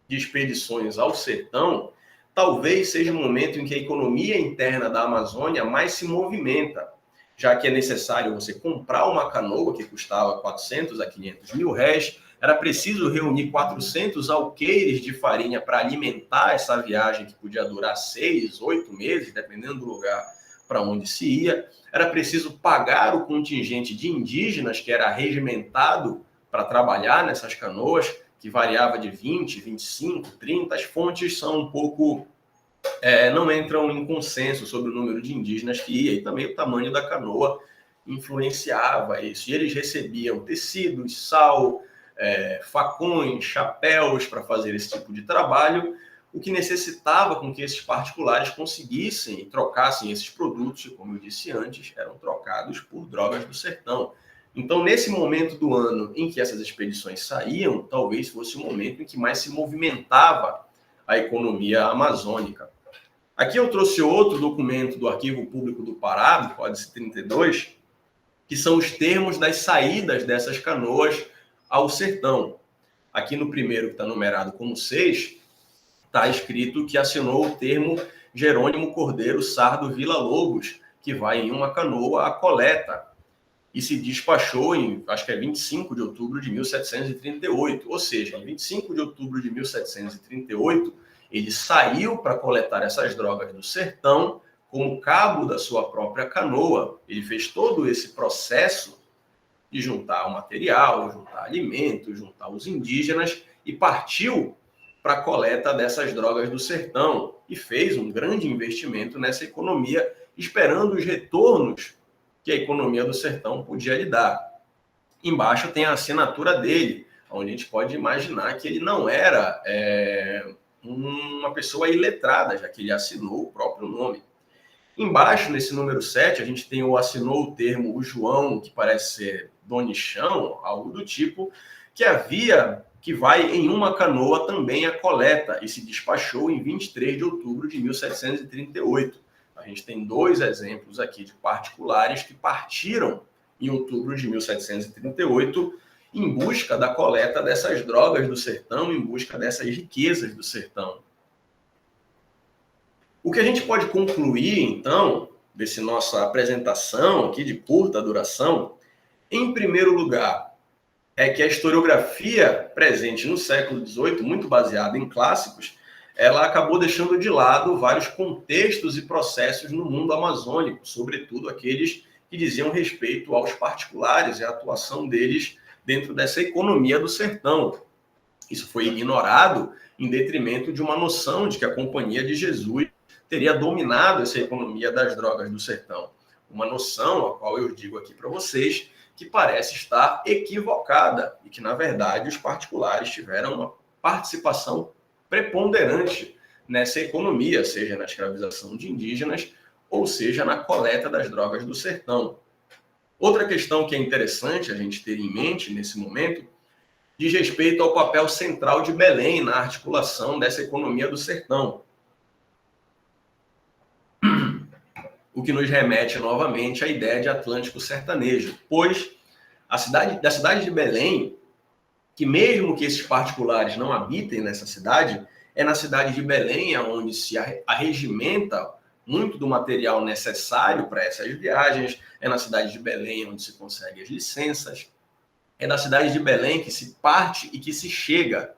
de expedições ao sertão talvez seja o momento em que a economia interna da Amazônia mais se movimenta, já que é necessário você comprar uma canoa que custava 400 a 500 mil réis, era preciso reunir 400 alqueires de farinha para alimentar essa viagem que podia durar 6, 8 meses, dependendo do lugar para onde se ia. Era preciso pagar o contingente de indígenas que era regimentado para trabalhar nessas canoas, que variava de 20, 25, 30. As fontes são um pouco... não entram em consenso sobre o número de indígenas que ia, e também o tamanho da canoa influenciava isso. E eles recebiam tecidos, sal, facões, chapéus para fazer esse tipo de trabalho, o que necessitava com que esses particulares conseguissem e trocassem esses produtos, e como eu disse antes, eram trocados por drogas do sertão. Então, nesse momento do ano em que essas expedições saíam, talvez fosse o momento em que mais se movimentava a economia amazônica. Aqui eu trouxe outro documento do Arquivo Público do Pará, do Códice 32, que são os termos das saídas dessas canoas ao sertão. Aqui no primeiro, que está numerado como 6, está escrito que assinou o termo Jerônimo Cordeiro Sardo Villa-Lobos, que vai em uma canoa à coleta, e se despachou em, acho que é 25 de outubro de 1738. Ou seja, em 25 de outubro de 1738, ele saiu para coletar essas drogas do sertão como cabo da sua própria canoa. Ele fez todo esse processo de juntar o material, juntar alimento, juntar os indígenas e partiu para a coleta dessas drogas do sertão e fez um grande investimento nessa economia, esperando os retornos que a economia do sertão podia lhe dar. Embaixo tem a assinatura dele, onde a gente pode imaginar que ele não era uma pessoa iletrada, já que ele assinou o próprio nome. Embaixo, nesse número 7, a gente tem assinou o termo o João, que parece ser Donichão, algo do tipo, que vai em uma canoa também à coleta e se despachou em 23 de outubro de 1738. A gente tem 2 exemplos aqui de particulares que partiram em outubro de 1738 em busca da coleta dessas drogas do sertão, em busca dessas riquezas do sertão. O que a gente pode concluir, então, dessa nossa apresentação aqui de curta duração, em primeiro lugar, é que a historiografia presente no século XVIII, muito baseada em clássicos, ela acabou deixando de lado vários contextos e processos no mundo amazônico, sobretudo aqueles que diziam respeito aos particulares e a atuação deles dentro dessa economia do sertão. Isso foi ignorado em detrimento de uma noção de que a Companhia de Jesus teria dominado essa economia das drogas do sertão. Uma noção, a qual eu digo aqui para vocês, que parece estar equivocada e que, na verdade, os particulares tiveram uma participação preponderante nessa economia, seja na escravização de indígenas ou seja na coleta das drogas do sertão. Outra questão que é interessante a gente ter em mente nesse momento diz respeito ao papel central de Belém na articulação dessa economia do sertão. O que nos remete novamente à ideia de Atlântico sertanejo, pois da cidade de Belém, que mesmo que esses particulares não habitem nessa cidade, é na cidade de Belém onde se arregimenta muito do material necessário para essas viagens, é na cidade de Belém onde se consegue as licenças, é na cidade de Belém que se parte e que se chega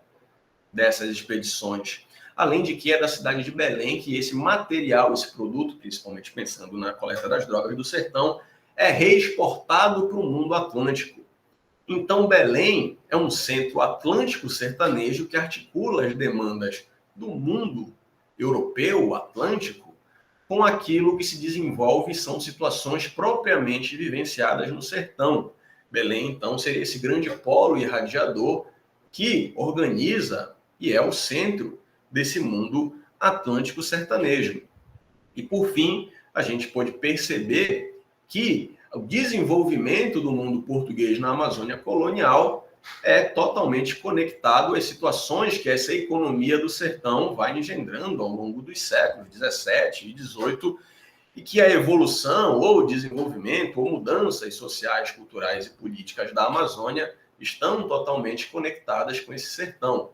dessas expedições. Além de que é da cidade de Belém que esse material, esse produto, principalmente pensando na coleta das drogas do sertão, é reexportado para o mundo atlântico. Então, Belém é um centro atlântico sertanejo que articula as demandas do mundo europeu, atlântico, com aquilo que se desenvolve são situações propriamente vivenciadas no sertão. Belém, então, seria esse grande polo irradiador que organiza e é o centro desse mundo atlântico sertanejo. E, por fim, a gente pode perceber que o desenvolvimento do mundo português na Amazônia colonial é totalmente conectado às situações que essa economia do sertão vai engendrando ao longo dos séculos 17 e 18 e que a evolução ou desenvolvimento ou mudanças sociais, culturais e políticas da Amazônia estão totalmente conectadas com esse sertão.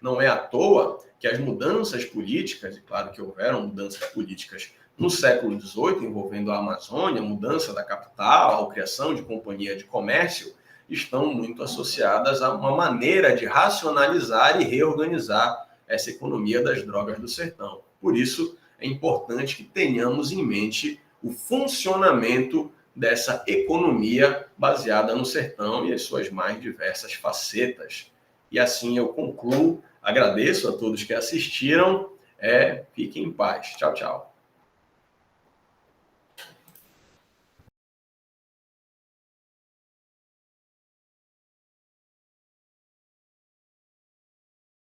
Não é à toa que as mudanças políticas, e claro que houveram mudanças políticas no século XVIII, envolvendo a Amazônia, mudança da capital, a criação de companhia de comércio, estão muito associadas a uma maneira de racionalizar e reorganizar essa economia das drogas do sertão. Por isso, é importante que tenhamos em mente o funcionamento dessa economia baseada no sertão e as suas mais diversas facetas. E assim eu concluo. Agradeço a todos que assistiram. Fiquem em paz. Tchau, tchau.